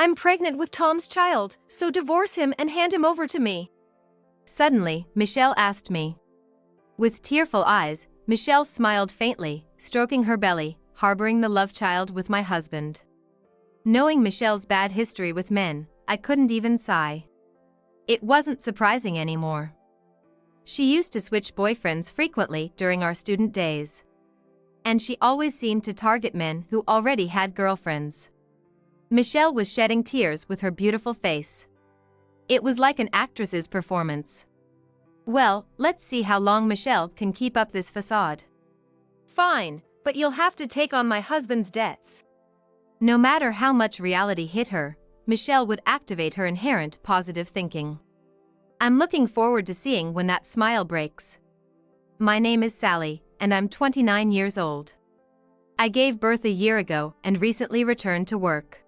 I'm pregnant with Tom's child, so divorce him and hand him over to me. Suddenly, Michelle asked me. With tearful eyes, Michelle smiled faintly, stroking her belly, harboring the love child with my husband. Knowing Michelle's bad history with men, I couldn't even sigh. It wasn't surprising anymore. She used to switch boyfriends frequently during our student days. And she always seemed to target men who already had girlfriends. Michelle was shedding tears with her beautiful face. It was like an actress's performance. Well, let's see how long Michelle can keep up this facade. Fine, but you'll have to take on my husband's debts. No matter how much reality hit her, Michelle would activate her inherent positive thinking. I'm looking forward to seeing when that smile breaks. My name is Sally, and I'm 29 years old. I gave birth a year ago and recently returned to work.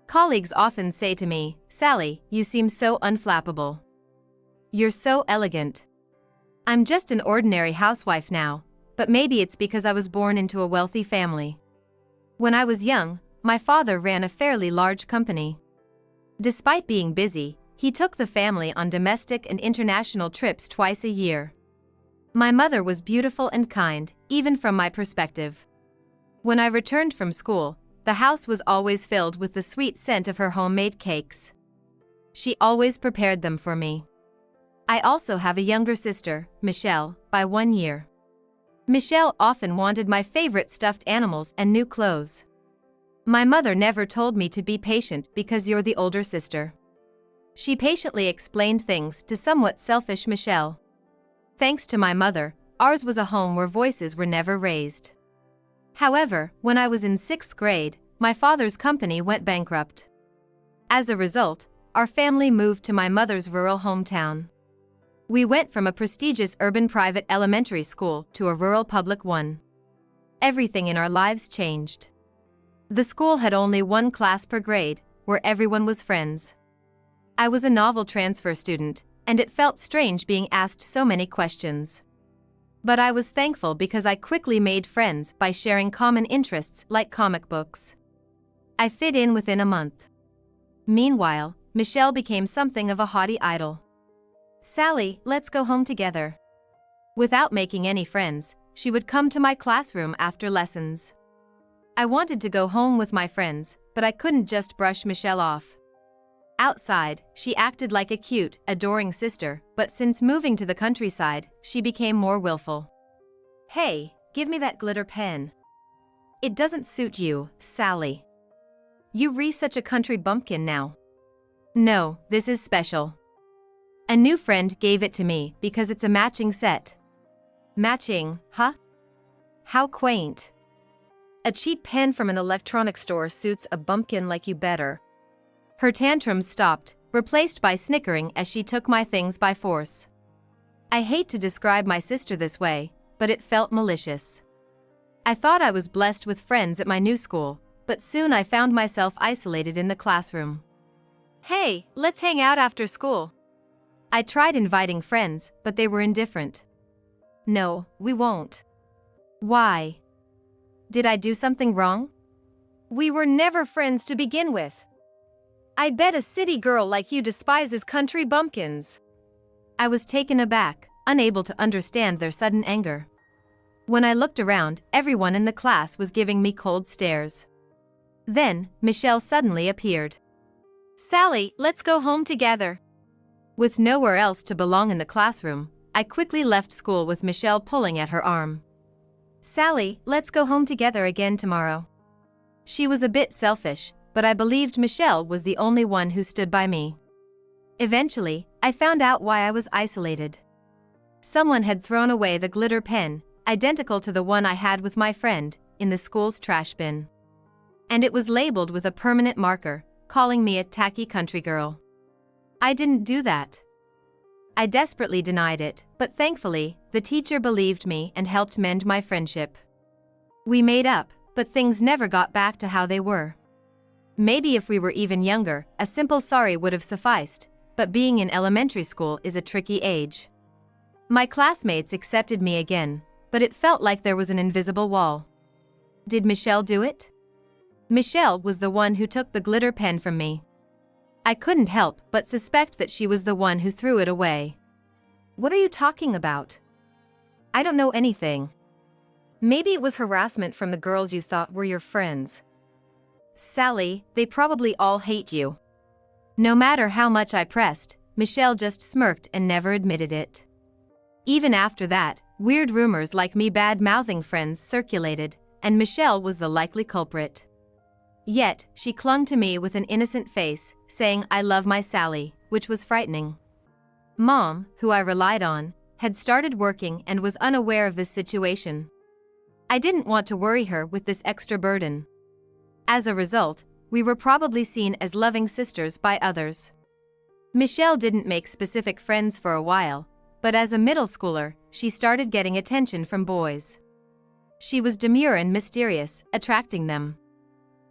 Colleagues often say to me, "Sally, you seem so unflappable. You're so elegant." I'm just an ordinary housewife now, but maybe it's because I was born into a wealthy family. When I was young, my father ran a fairly large company. Despite being busy, he took the family on domestic and international trips twice a year. My mother was beautiful and kind, even from my perspective. When I returned from school, the house was always filled with the sweet scent of her homemade cakes. She always prepared them for me. I also have a younger sister, Michelle, by 1 year. Michelle often wanted my favorite stuffed animals and new clothes. My mother never told me to be patient because you're the older sister. She patiently explained things to somewhat selfish Michelle. Thanks to my mother, ours was a home where voices were never raised. However, when I was in 6th grade, my father's company went bankrupt. As a result, our family moved to my mother's rural hometown. We went from a prestigious urban private elementary school to a rural public one. Everything in our lives changed. The school had only one class per grade, where everyone was friends. I was a novel transfer student, and it felt strange being asked so many questions. But I was thankful because I quickly made friends by sharing common interests like comic books. I fit in within a month. Meanwhile, Michelle became something of a haughty idol. "Sally, let's go home together." Without making any friends, she would come to my classroom after lessons. I wanted to go home with my friends, but I couldn't just brush Michelle off. Outside, she acted like a cute, adoring sister, but since moving to the countryside, she became more willful. "Hey, give me that glitter pen." "It doesn't suit you, Sally. You're such a country bumpkin now." "No, this is special. A new friend gave it to me because it's a matching set." "Matching, huh? How quaint. A cheap pen from an electronics store suits a bumpkin like you better." Her tantrums stopped, replaced by snickering as she took my things by force. I hate to describe my sister this way, but it felt malicious. I thought I was blessed with friends at my new school, but soon I found myself isolated in the classroom. "Hey, let's hang out after school." I tried inviting friends, but they were indifferent. "No, we won't." "Why? Did I do something wrong?" "We were never friends to begin with. I bet a city girl like you despises country bumpkins." I was taken aback, unable to understand their sudden anger. When I looked around, everyone in the class was giving me cold stares. Then, Michelle suddenly appeared. "Sally, let's go home together." With nowhere else to belong in the classroom, I quickly left school with Michelle pulling at her arm. "Sally, let's go home together again tomorrow." She was a bit selfish, but I believed Michelle was the only one who stood by me. Eventually, I found out why I was isolated. Someone had thrown away the glitter pen, identical to the one I had with my friend, in the school's trash bin. And it was labeled with a permanent marker, calling me a tacky country girl. I didn't do that. I desperately denied it, but thankfully, the teacher believed me and helped mend my friendship. We made up, but things never got back to how they were. Maybe if we were even younger, a simple sorry would have sufficed, but being in elementary school is a tricky age. My classmates accepted me again, but it felt like there was an invisible wall. Did Michelle do it? Michelle was the one who took the glitter pen from me. I couldn't help but suspect that she was the one who threw it away. What are you talking about? I don't know anything. Maybe it was harassment from the girls you thought were your friends. Sally, they probably all hate you. No matter how much I pressed, Michelle just smirked and never admitted it. Even after that, weird rumors like me bad-mouthing friends circulated, and Michelle was the likely culprit. Yet, she clung to me with an innocent face, saying I love my Sally, which was frightening. Mom, who I relied on, had started working and was unaware of this situation. I didn't want to worry her with this extra burden. As a result, we were probably seen as loving sisters by others. Michelle didn't make specific friends for a while, but as a middle schooler, she started getting attention from boys. She was demure and mysterious, attracting them.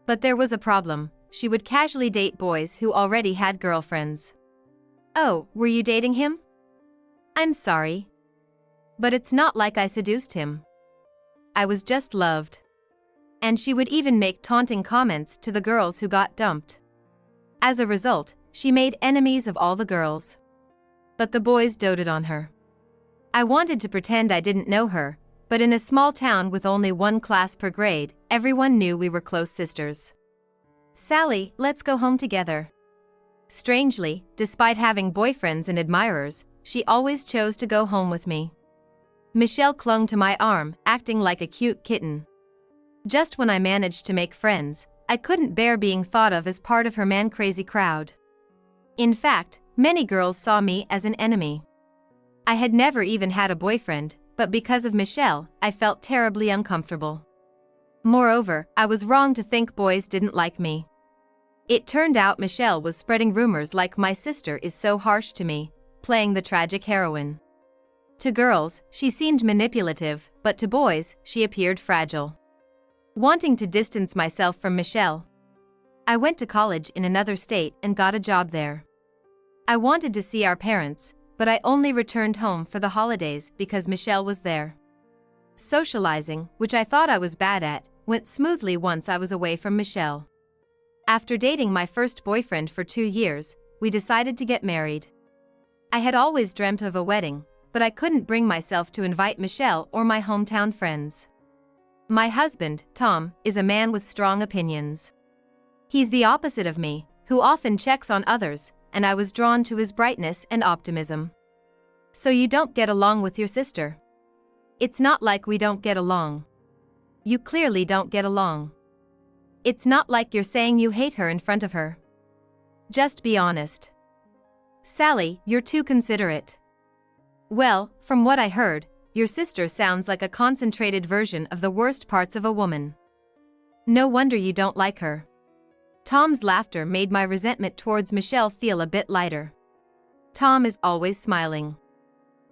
But there was a problem: she would casually date boys who already had girlfriends. Oh, were you dating him? I'm sorry. But it's not like I seduced him. I was just loved. And she would even make taunting comments to the girls who got dumped. As a result, she made enemies of all the girls. But the boys doted on her. I wanted to pretend I didn't know her, but in a small town with only one class per grade, everyone knew we were close sisters. Sally, let's go home together. Strangely, despite having boyfriends and admirers, she always chose to go home with me. Michelle clung to my arm, acting like a cute kitten. Just when I managed to make friends, I couldn't bear being thought of as part of her man-crazy crowd. In fact, many girls saw me as an enemy. I had never even had a boyfriend, but because of Michelle, I felt terribly uncomfortable. Moreover, I was wrong to think boys didn't like me. It turned out Michelle was spreading rumors like my sister is so harsh to me, playing the tragic heroine. To girls, she seemed manipulative, but to boys, she appeared fragile. Wanting to distance myself from Michelle, I went to college in another state and got a job there. I wanted to see our parents, but I only returned home for the holidays because Michelle was there. Socializing, which I thought I was bad at, went smoothly once I was away from Michelle. After dating my first boyfriend for 2 years, we decided to get married. I had always dreamt of a wedding, but I couldn't bring myself to invite Michelle or my hometown friends. My husband, Tom, is a man with strong opinions. He's the opposite of me, who often checks on others, and I was drawn to his brightness and optimism. So you don't get along with your sister? It's not like we don't get along. You clearly don't get along. It's not like you're saying you hate her in front of her. Just be honest. Sally, you're too considerate. Well, from what I heard, your sister sounds like a concentrated version of the worst parts of a woman. No wonder you don't like her. Tom's laughter made my resentment towards Michelle feel a bit lighter. Tom is always smiling.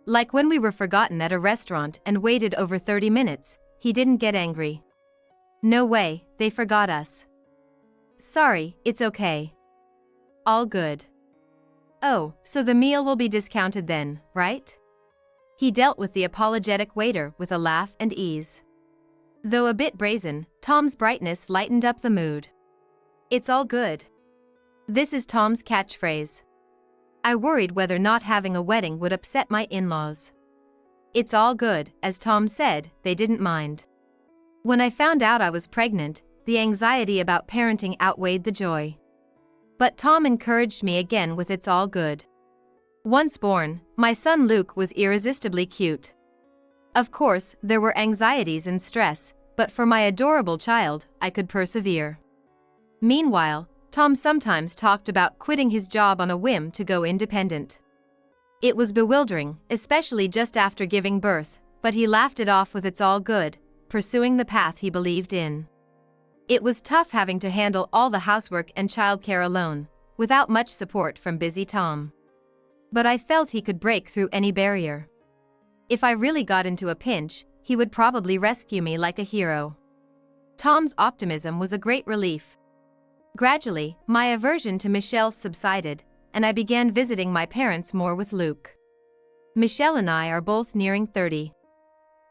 Like when we were forgotten at a restaurant and waited over 30 minutes, he didn't get angry. No way, they forgot us. Sorry, it's okay. All good. Oh, so the meal will be discounted then, right? He dealt with the apologetic waiter with a laugh and ease. Though a bit brazen, Tom's brightness lightened up the mood. It's all good. This is Tom's catchphrase. I worried whether not having a wedding would upset my in-laws. It's all good, as Tom said, they didn't mind. When I found out I was pregnant, the anxiety about parenting outweighed the joy. But Tom encouraged me again with it's all good. Once born, my son Luke was irresistibly cute. Of course, there were anxieties and stress, but for my adorable child, I could persevere. Meanwhile, Tom sometimes talked about quitting his job on a whim to go independent. It was bewildering, especially just after giving birth, but he laughed it off with it's all good, pursuing the path he believed in. It was tough having to handle all the housework and childcare alone, without much support from busy Tom. But I felt he could break through any barrier. If I really got into a pinch, he would probably rescue me like a hero. Tom's optimism was a great relief. Gradually, my aversion to Michelle subsided, and I began visiting my parents more with Luke. Michelle and I are both nearing 30.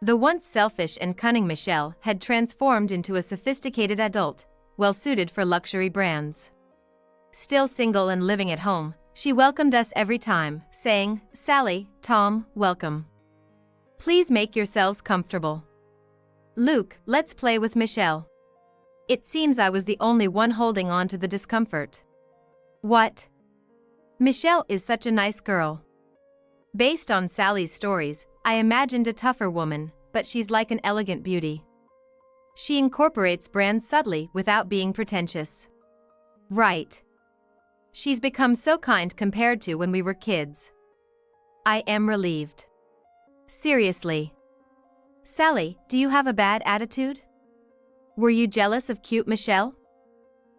The once selfish and cunning Michelle had transformed into a sophisticated adult, well-suited for luxury brands. Still single and living at home, she welcomed us every time, saying, "Sally, Tom, welcome. Please make yourselves comfortable. Luke, let's play with Michelle." It seems I was the only one holding on to the discomfort. What? Michelle is such a nice girl. Based on Sally's stories, I imagined a tougher woman, but she's like an elegant beauty. She incorporates brands subtly without being pretentious. Right. She's become so kind compared to when we were kids. I am relieved. Seriously. Sally, do you have a bad attitude? Were you jealous of cute Michelle?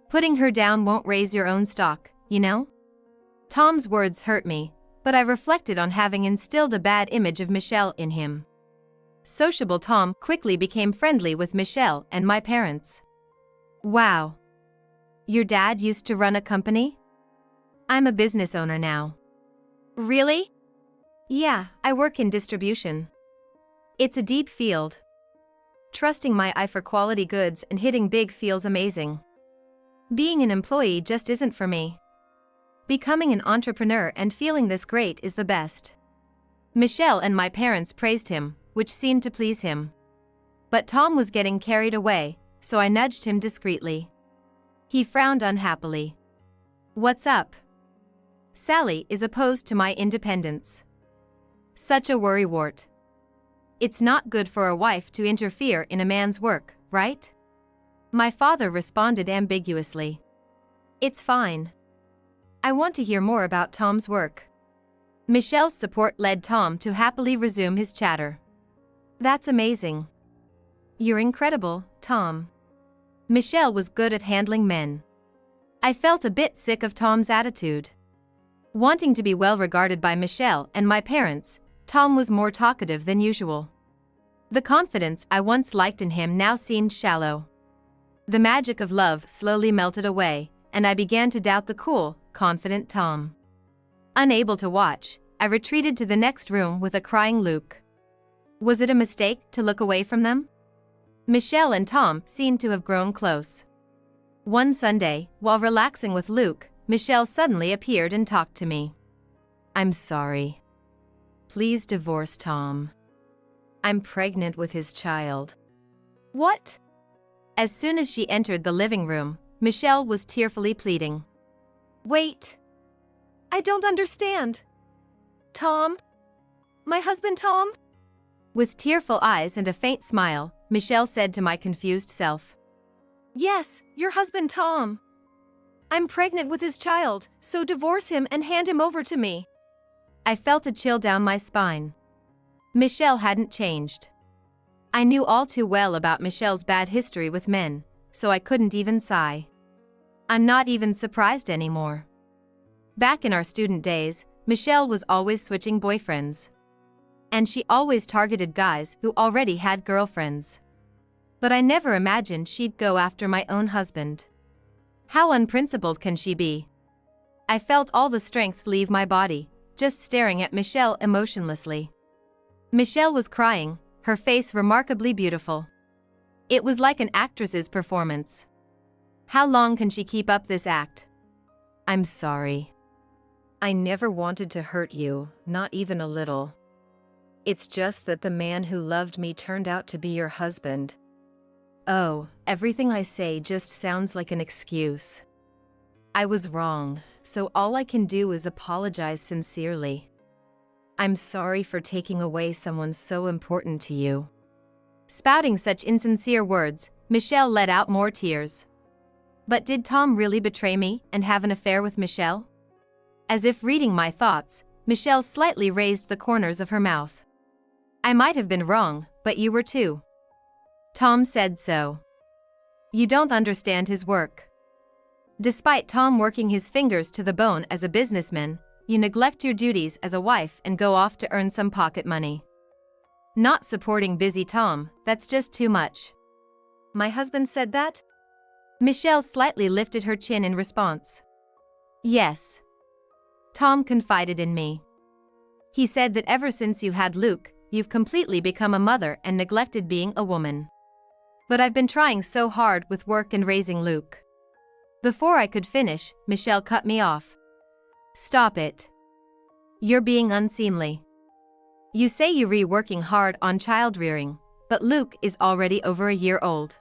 Putting her down won't raise your own stock, you know? Tom's words hurt me, but I reflected on having instilled a bad image of Michelle in him. Sociable Tom quickly became friendly with Michelle and my parents. Wow. Your dad used to run a company? I'm a business owner now. Really? Yeah, I work in distribution. It's a deep field. Trusting my eye for quality goods and hitting big feels amazing. Being an employee just isn't for me. Becoming an entrepreneur and feeling this great is the best. Michelle and my parents praised him, which seemed to please him. But Tom was getting carried away, so I nudged him discreetly. He frowned unhappily. What's up? Sally is opposed to my independence. Such a worrywart. It's not good for a wife to interfere in a man's work, right? My father responded ambiguously. It's fine. I want to hear more about Tom's work. Michelle's support led Tom to happily resume his chatter. That's amazing. You're incredible, Tom. Michelle was good at handling men. I felt a bit sick of Tom's attitude. Wanting to be well regarded by Michelle and my parents, Tom was more talkative than usual. The confidence I once liked in him now seemed shallow. The magic of love slowly melted away, and I began to doubt the cool, confident Tom. Unable to watch, I retreated to the next room with a crying Luke. Was it a mistake to look away from them? Michelle and Tom seemed to have grown close. One Sunday, while relaxing with Luke, Michelle suddenly appeared and talked to me. I'm sorry. Please divorce Tom. I'm pregnant with his child. What? As soon as she entered the living room, Michelle was tearfully pleading. Wait. I don't understand. Tom? My husband Tom? With tearful eyes and a faint smile, Michelle said to my confused self. Yes, your husband Tom. I'm pregnant with his child, so divorce him and hand him over to me. I felt a chill down my spine. Michelle hadn't changed. I knew all too well about Michelle's bad history with men, so I couldn't even sigh. I'm not even surprised anymore. Back in our student days, Michelle was always switching boyfriends. And she always targeted guys who already had girlfriends. But I never imagined she'd go after my own husband. How unprincipled can she be? I felt all the strength leave my body, just staring at Michelle emotionlessly. Michelle was crying, her face remarkably beautiful. It was like an actress's performance. How long can she keep up this act? I'm sorry. I never wanted to hurt you, not even a little. It's just that the man who loved me turned out to be your husband. Oh, everything I say just sounds like an excuse. I was wrong, so all I can do is apologize sincerely. I'm sorry for taking away someone so important to you. Spouting such insincere words, Michelle let out more tears. But did Tom really betray me and have an affair with Michelle? As if reading my thoughts, Michelle slightly raised the corners of her mouth. I might have been wrong, but you were too. Tom said so. You don't understand his work. Despite Tom working his fingers to the bone as a businessman, you neglect your duties as a wife and go off to earn some pocket money. Not supporting busy Tom, that's just too much. My husband said that? Michelle slightly lifted her chin in response. Yes. Tom confided in me. He said that ever since you had Luke, you've completely become a mother and neglected being a woman. But I've been trying so hard with work and raising Luke. Before I could finish, Michelle cut me off. Stop it. You're being unseemly. You say you're working hard on child rearing, but Luke is already over a year old.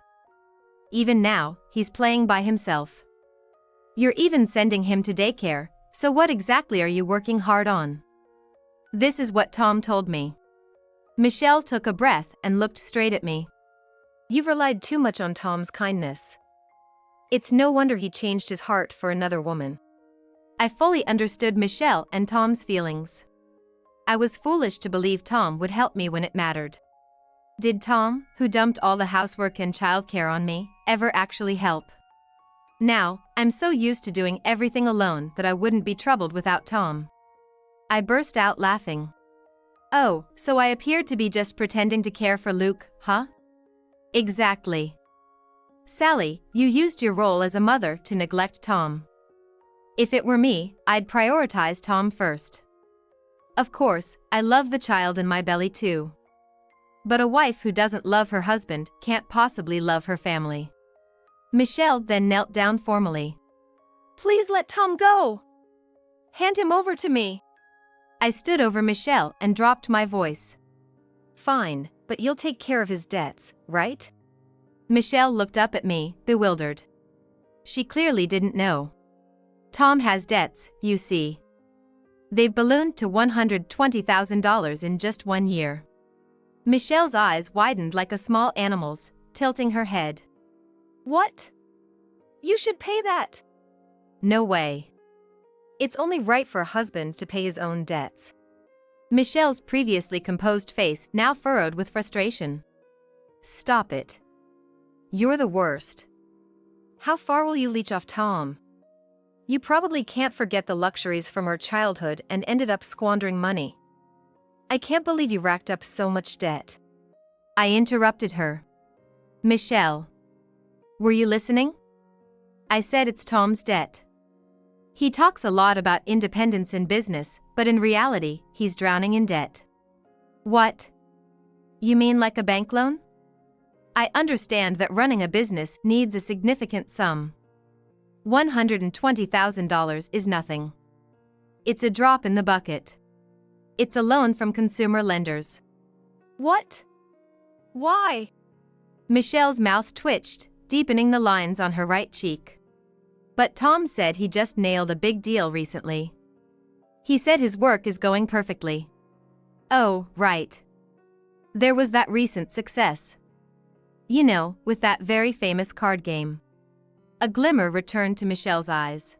Even now, he's playing by himself. You're even sending him to daycare, so what exactly are you working hard on? This is what Tom told me. Michelle took a breath and looked straight at me. You've relied too much on Tom's kindness. It's no wonder he changed his heart for another woman. I fully understood Michelle and Tom's feelings. I was foolish to believe Tom would help me when it mattered. Did Tom, who dumped all the housework and childcare on me, ever actually help? Now, I'm so used to doing everything alone that I wouldn't be troubled without Tom. I burst out laughing. Oh, so I appeared to be just pretending to care for Luke, huh? Exactly. Sally, you used your role as a mother to neglect Tom. If it were me, I'd prioritize Tom first. Of course, I love the child in my belly too. But a wife who doesn't love her husband can't possibly love her family. Michelle then knelt down formally. Please let Tom go. Hand him over to me. I stood over Michelle and dropped my voice. Fine, but you'll take care of his debts, right? Michelle looked up at me, bewildered. She clearly didn't know. Tom has debts, you see. They've ballooned to $120,000 in just 1 year. Michelle's eyes widened like a small animal's, tilting her head. What? You should pay that. No way. It's only right for a husband to pay his own debts. Michelle's previously composed face now furrowed with frustration. Stop it. You're the worst. How far will you leech off Tom? You probably can't forget the luxuries from our childhood and ended up squandering money. I can't believe you racked up so much debt. I interrupted her. Michelle. Were you listening? I said it's Tom's debt. He talks a lot about independence in business, but in reality, he's drowning in debt. What? You mean like a bank loan? I understand that running a business needs a significant sum. $120,000 is nothing. It's a drop in the bucket. It's a loan from consumer lenders. What? Why? Michelle's mouth twitched, deepening the lines on her right cheek. But Tom said he just nailed a big deal recently. He said his work is going perfectly. Oh, right. There was that recent success. You know, with that very famous card game. A glimmer returned to Michelle's eyes.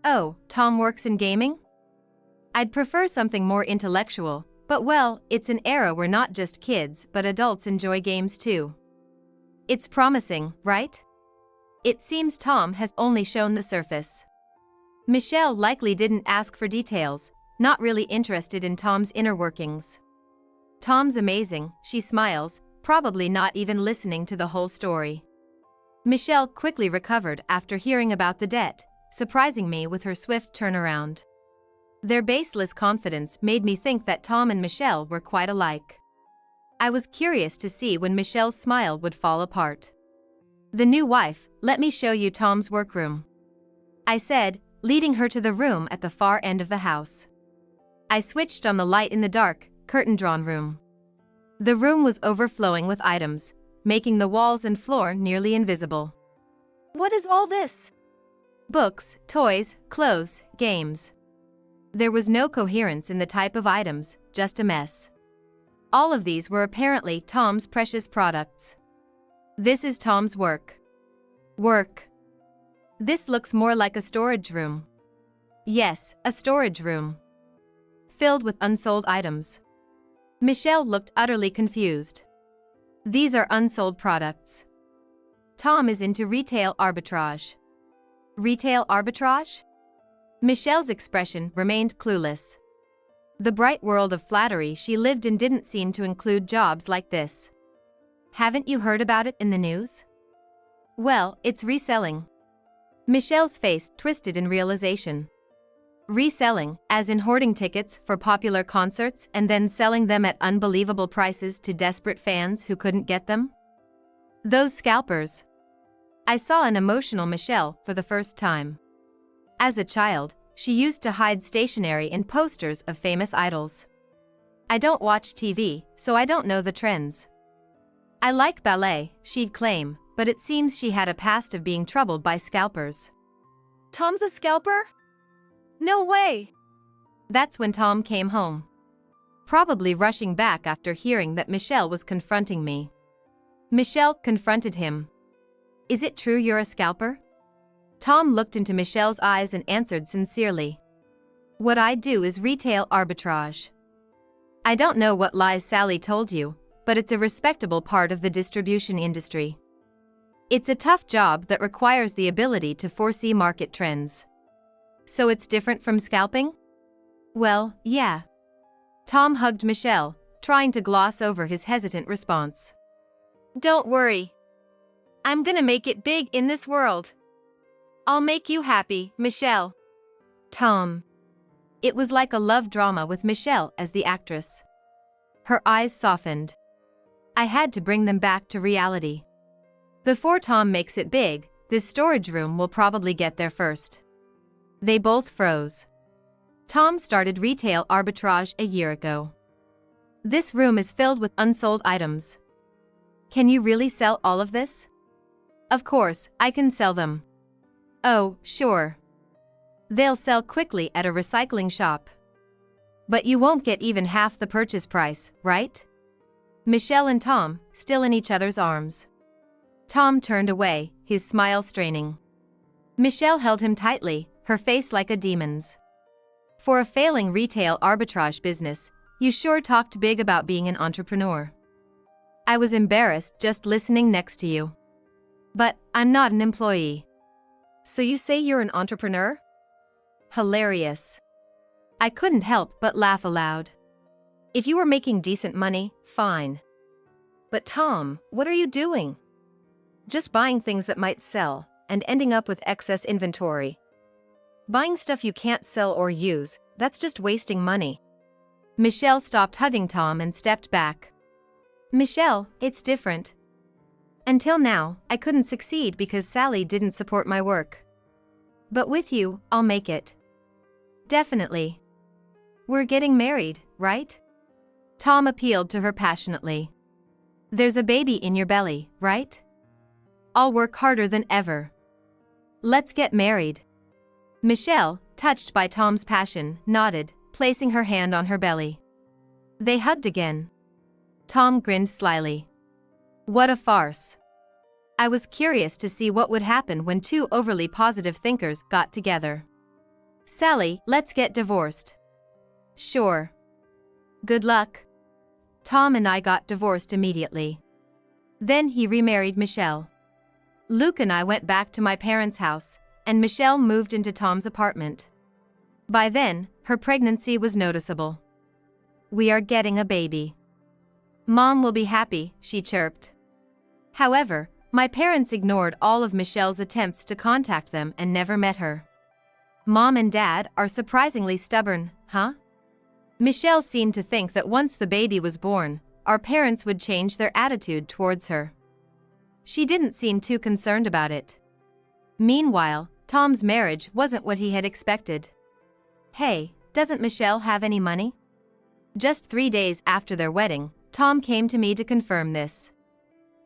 Oh, Tom works in gaming? I'd prefer something more intellectual, but well, it's an era where not just kids but adults enjoy games too. It's promising, right? It seems Tom has only shown the surface. Michelle likely didn't ask for details, not really interested in Tom's inner workings. Tom's amazing, she smiles, probably not even listening to the whole story. Michelle quickly recovered after hearing about the debt, surprising me with her swift turnaround. Their baseless confidence made me think that Tom and Michelle were quite alike. I was curious to see when Michelle's smile would fall apart. The new wife, let me show you Tom's workroom. I said, leading her to the room at the far end of the house. I switched on the light in the dark, curtain-drawn room. The room was overflowing with items, making the walls and floor nearly invisible. What is all this? Books, toys, clothes, games. There was no coherence in the type of items, just a mess. All of these were apparently Tom's precious products. This is Tom's work. Work. This looks more like a storage room. Yes, a storage room. Filled with unsold items. Michelle looked utterly confused. These are unsold products. Tom is into retail arbitrage. Retail arbitrage? Michelle's expression remained clueless. The bright world of flattery she lived in didn't seem to include jobs like this. Haven't you heard about it in the news? Well, it's reselling. Michelle's face twisted in realization. Reselling, as in hoarding tickets for popular concerts and then selling them at unbelievable prices to desperate fans who couldn't get them? Those scalpers. I saw an emotional Michelle for the first time. As a child, she used to hide stationery in posters of famous idols. I don't watch TV, so I don't know the trends. I like ballet, she'd claim, but it seems she had a past of being troubled by scalpers. Tom's a scalper? No way! That's when Tom came home. Probably rushing back after hearing that Michelle was confronting me. Michelle confronted him. Is it true you're a scalper? Tom looked into Michelle's eyes and answered sincerely. What I do is retail arbitrage. I don't know what lies Sally told you, but it's a respectable part of the distribution industry. It's a tough job that requires the ability to foresee market trends. So it's different from scalping? Well, yeah. Tom hugged Michelle, trying to gloss over his hesitant response. Don't worry. I'm gonna make it big in this world. I'll make you happy, Michelle. Tom. It was like a love drama with Michelle as the actress. Her eyes softened. I had to bring them back to reality. Before Tom makes it big, this storage room will probably get there first. They both froze. Tom started retail arbitrage a year ago. This room is filled with unsold items. Can you really sell all of this? Of course, I can sell them. Oh, sure. They'll sell quickly at a recycling shop. But you won't get even half the purchase price, right? Michelle and Tom, still in each other's arms. Tom turned away, his smile straining. Michelle held him tightly, her face like a demon's. For a failing retail arbitrage business, you sure talked big about being an entrepreneur. I was embarrassed just listening next to you. But I'm not an employee. So you say you're an entrepreneur? Hilarious. I couldn't help but laugh aloud. If you were making decent money, fine. But Tom, what are you doing? Just buying things that might sell, and ending up with excess inventory. Buying stuff you can't sell or use, that's just wasting money. Michelle stopped hugging Tom and stepped back. Michelle, it's different. Until now, I couldn't succeed because Sally didn't support my work. But with you, I'll make it. Definitely. We're getting married, right? Tom appealed to her passionately. There's a baby in your belly, right? I'll work harder than ever. Let's get married. Michelle, touched by Tom's passion, nodded, placing her hand on her belly. They hugged again. Tom grinned slyly. What a farce. I was curious to see what would happen when two overly positive thinkers got together. Sally, let's get divorced. Sure. Good luck. Tom and I got divorced immediately. Then he remarried Michelle. Luke and I went back to my parents' house, and Michelle moved into Tom's apartment. By then, her pregnancy was noticeable. We are getting a baby. Mom will be happy, she chirped. However, my parents ignored all of Michelle's attempts to contact them and never met her. Mom and Dad are surprisingly stubborn, huh? Michelle seemed to think that once the baby was born, our parents would change their attitude towards her. She didn't seem too concerned about it. Meanwhile, Tom's marriage wasn't what he had expected. Hey, doesn't Michelle have any money? Just 3 days after their wedding, Tom came to me to confirm this.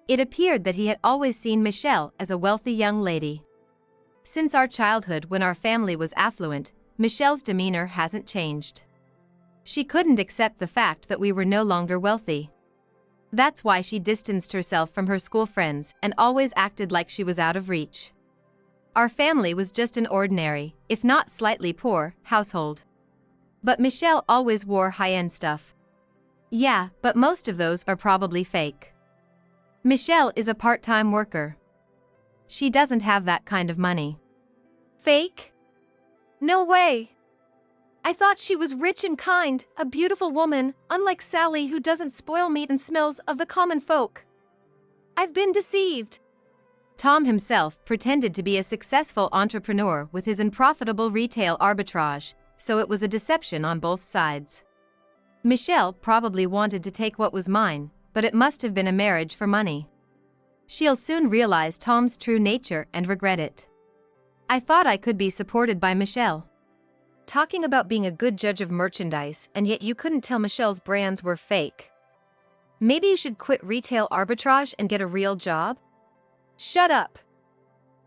It appeared that he had always seen Michelle as a wealthy young lady. Since our childhood when our family was affluent, Michelle's demeanor hasn't changed. She couldn't accept the fact that we were no longer wealthy. That's why she distanced herself from her school friends and always acted like she was out of reach. Our family was just an ordinary, if not slightly poor, household. But Michelle always wore high-end stuff. Yeah, but most of those are probably fake. Michelle is a part-time worker. She doesn't have that kind of money. Fake? No way. I thought she was rich and kind, a beautiful woman, unlike Sally who doesn't spoil meat and smells of the common folk. I've been deceived. Tom himself pretended to be a successful entrepreneur with his unprofitable retail arbitrage, so it was a deception on both sides. Michelle probably wanted to take what was mine, but it must have been a marriage for money. She'll soon realize Tom's true nature and regret it. I thought I could be supported by Michelle. Talking about being a good judge of merchandise, and yet you couldn't tell Michelle's brands were fake. Maybe you should quit retail arbitrage and get a real job? Shut up.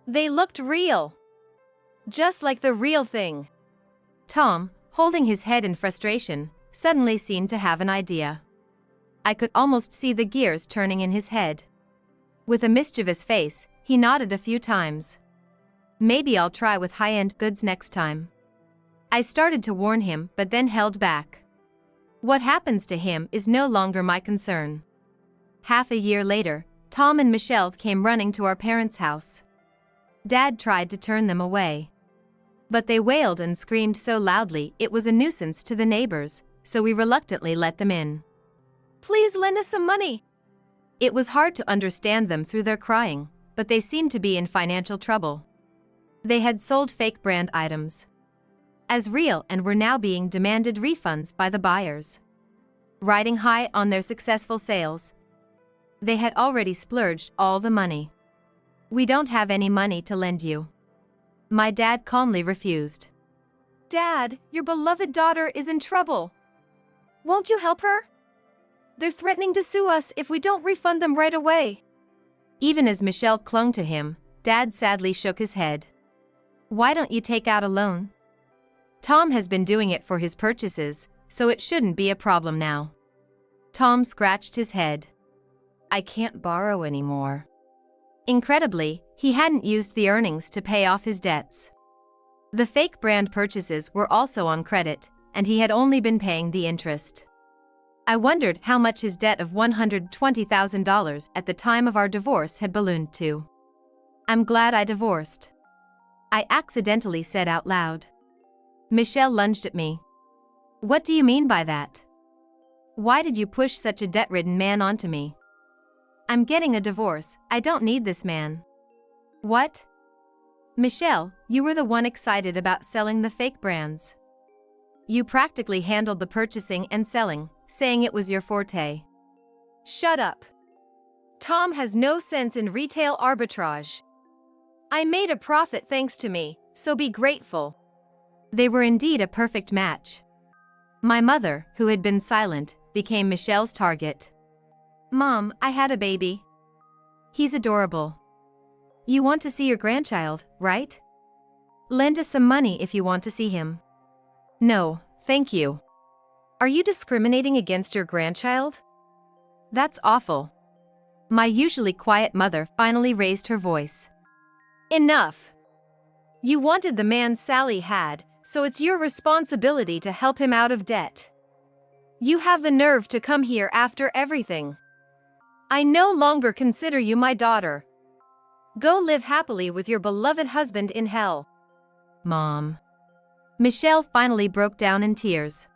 They looked real. Just like the real thing. Tom, holding his head in frustration, suddenly seemed to have an idea. I could almost see the gears turning in his head. With a mischievous face, he nodded a few times. Maybe I'll try with high-end goods next time. I started to warn him but then held back. What happens to him is no longer my concern. Half a year later, Tom and Michelle came running to our parents' house. Dad tried to turn them away. But they wailed and screamed so loudly it was a nuisance to the neighbors, so we reluctantly let them in. Please lend us some money. It was hard to understand them through their crying, but they seemed to be in financial trouble. They had sold fake brand items as real and were now being demanded refunds by the buyers. Riding high on their successful sales, they had already splurged all the money. We don't have any money to lend you. My dad calmly refused. Dad, your beloved daughter is in trouble. Won't you help her? They're threatening to sue us if we don't refund them right away. Even as Michelle clung to him, Dad sadly shook his head. Why don't you take out a loan? Tom has been doing it for his purchases, so it shouldn't be a problem now. Tom scratched his head. I can't borrow anymore. Incredibly, he hadn't used the earnings to pay off his debts. The fake brand purchases were also on credit, and he had only been paying the interest. I wondered how much his debt of $120,000 at the time of our divorce had ballooned to. I'm glad I divorced. I accidentally said out loud. Michelle lunged at me. What do you mean by that? Why did you push such a debt-ridden man onto me? I'm getting a divorce, I don't need this man. What? Michelle, you were the one excited about selling the fake brands. You practically handled the purchasing and selling, saying it was your forte. Shut up. Tom has no sense in retail arbitrage. I made a profit thanks to me, so be grateful. They were indeed a perfect match. My mother, who had been silent, became Michelle's target. Mom, I had a baby. He's adorable. You want to see your grandchild, right? Lend us some money if you want to see him. No, thank you. Are you discriminating against your grandchild? That's awful. My usually quiet mother finally raised her voice. Enough. You wanted the man Sally had, so it's your responsibility to help him out of debt. You have the nerve to come here after everything. I no longer consider you my daughter. Go live happily with your beloved husband in hell. Mom. Michelle finally broke down in tears.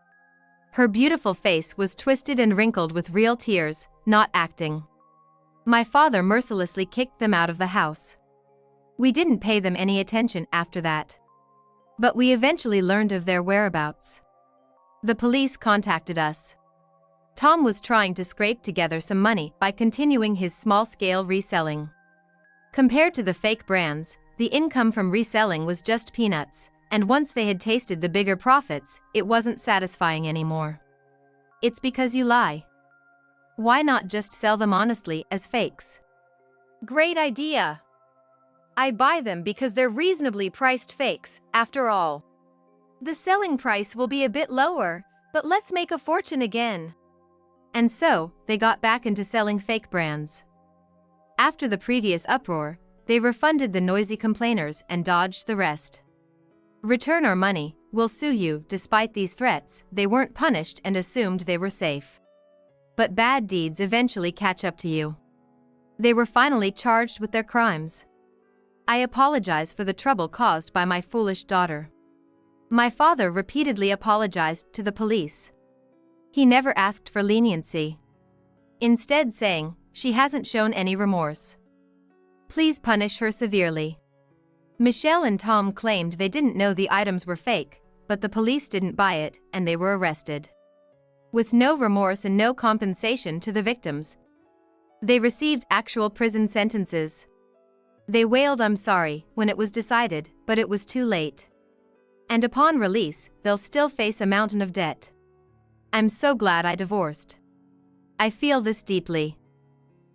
Her beautiful face was twisted and wrinkled with real tears, not acting. My father mercilessly kicked them out of the house. We didn't pay them any attention after that. But we eventually learned of their whereabouts. The police contacted us. Tom was trying to scrape together some money by continuing his small-scale reselling. Compared to the fake brands, the income from reselling was just peanuts, and once they had tasted the bigger profits, it wasn't satisfying anymore. It's because you lie. Why not just sell them honestly as fakes? Great idea. I buy them because they're reasonably priced fakes, after all. The selling price will be a bit lower, but let's make a fortune again. And so, they got back into selling fake brands. After the previous uproar, they refunded the noisy complainers and dodged the rest. Return our money, we'll sue you. Despite these threats, they weren't punished and assumed they were safe. But bad deeds eventually catch up to you. They were finally charged with their crimes. I apologize for the trouble caused by my foolish daughter. My father repeatedly apologized to the police. He never asked for leniency. Instead saying, she hasn't shown any remorse. Please punish her severely. Michelle and Tom claimed they didn't know the items were fake, but the police didn't buy it, and they were arrested. With no remorse and no compensation to the victims. They received actual prison sentences. They wailed "I'm sorry" when it was decided, but it was too late. And upon release, they'll still face a mountain of debt. I'm so glad I divorced. I feel this deeply.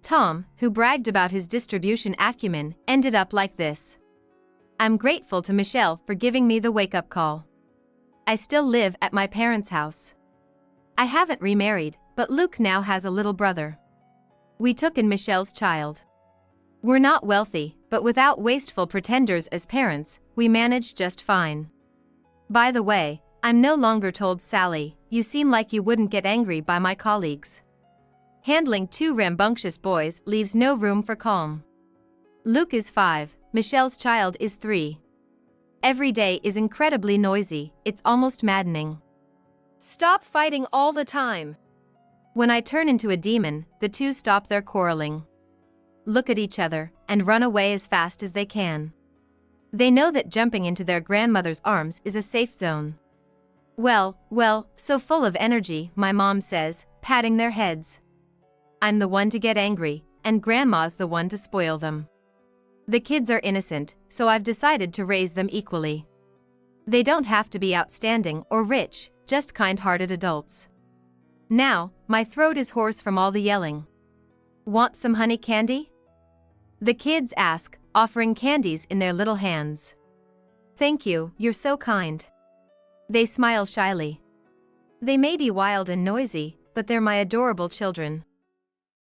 Tom, who bragged about his distribution acumen, ended up like this. I'm grateful to Michelle for giving me the wake-up call. I still live at my parents' house. I haven't remarried, but Luke now has a little brother. We took in Michelle's child. We're not wealthy, but without wasteful pretenders as parents, we manage just fine. By the way, I'm no longer told Sally, you seem like you wouldn't get angry by my colleagues. Handling two rambunctious boys leaves no room for calm. Luke is 5, Michelle's child is 3. Every day is incredibly noisy, it's almost maddening. Stop fighting all the time. When I turn into a demon, the two stop their quarreling. Look at each other, and run away as fast as they can. They know that jumping into their grandmother's arms is a safe zone. Well, so full of energy, my mom says, patting their heads. I'm the one to get angry, and Grandma's the one to spoil them. The kids are innocent, so I've decided to raise them equally. They don't have to be outstanding or rich, just kind-hearted adults. Now, my throat is hoarse from all the yelling. Want some honey candy? The kids ask, offering candies in their little hands. Thank you, you're so kind. They smile shyly. They may be wild and noisy, but they're my adorable children.